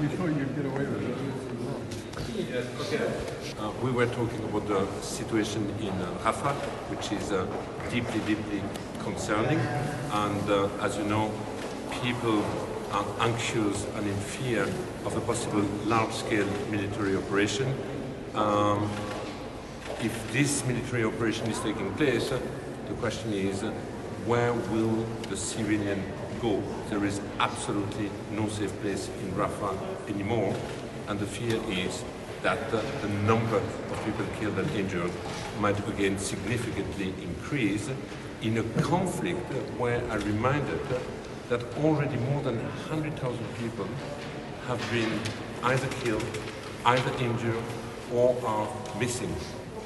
Before you get away with it. Yes, okay. We were talking about the situation in Rafah, which is deeply, deeply concerning. And as you know, people are anxious and in fear of a possible large-scale military operation. If this military operation is taking place, the question is, where will the civilian go? There is absolutely no safe place in Rafah anymore, and the fear is that the number of people killed and injured might again significantly increase in a conflict where I reminded that already more than 100,000 people have been either killed, either injured, or are missing,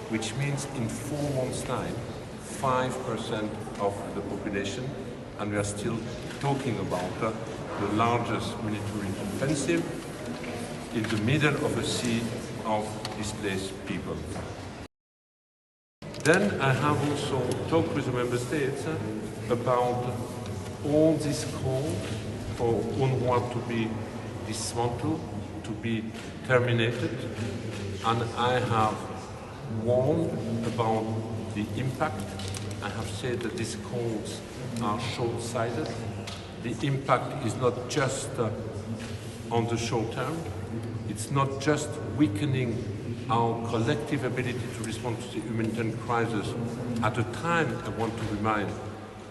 which means in 4 months' time, 5% of the population, and we are still talking about the largest military offensive in the middle of a sea of displaced people. Then I have also talked with the member states about all these calls for UNRWA to be dismantled, to be terminated, and I have warned about the impact. I have said that these calls are short-sighted. The impact is not just on the short term. It's not just weakening our collective ability to respond to the humanitarian crisis. At a time, I want to remind,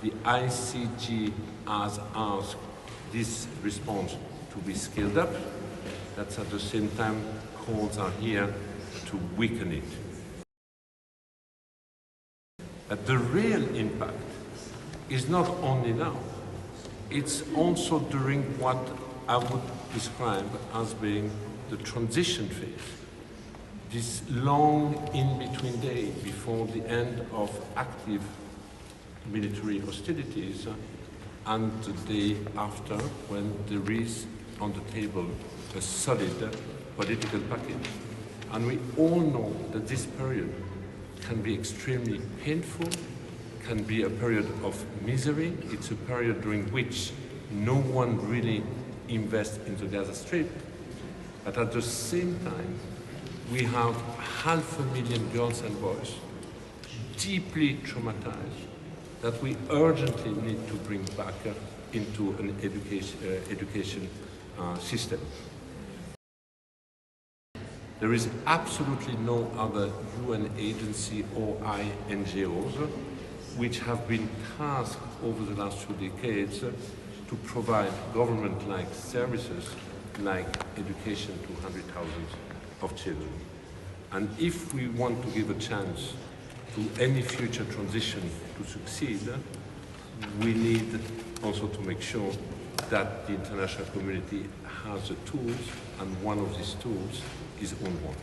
the ICG has asked this response to be scaled up. That's at the same time calls are here to weaken it. But the real impact is not only now, it's also during what I would describe as being the transition phase. This long in-between day before the end of active military hostilities and the day after, when there is on the table a solid political package. And we all know that this period can be extremely painful, can be a period of misery. It's a period during which no one really invests in the Gaza Strip. But at the same time, we have 500,000 girls and boys deeply traumatized that we urgently need to bring back into an education system. There is absolutely no other UN agency or NGOs which have been tasked over the last 2 decades to provide government-like services like education to 100,000 of children. And if we want to give a chance to any future transition to succeed, we need also to make sure that the international community has the tools, and one of these tools is UNRWA.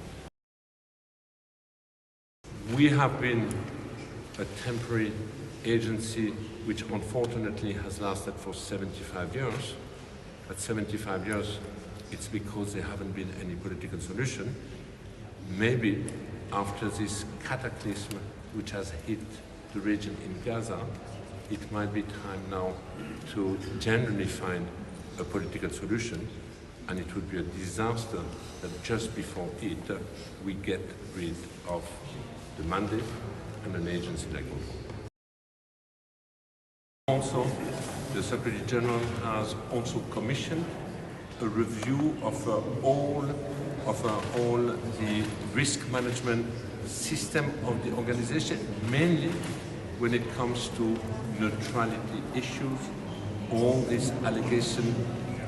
We have been a temporary agency which unfortunately has lasted for 75 years. But 75 years, it's because there haven't been any political solution. Maybe after this cataclysm which has hit the region in Gaza, it might be time now to genuinely find a political solution, and it would be a disaster that just before it we get rid of the mandate and an agency like UNRWA. Also, the Secretary General has also commissioned a review of all the risk management system of the organization, mainly when it comes to neutrality issues, all this allegation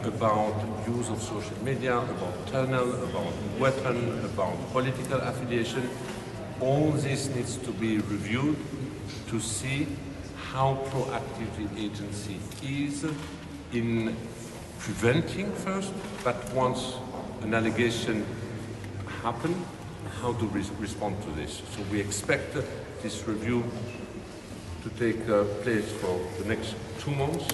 about use of social media, about tunnel, about weapon, about political affiliation. All this needs to be reviewed to see how proactive the agency is in preventing first, but once an allegation happens, how to respond to this. So we expect this review to take place for the next 2 months.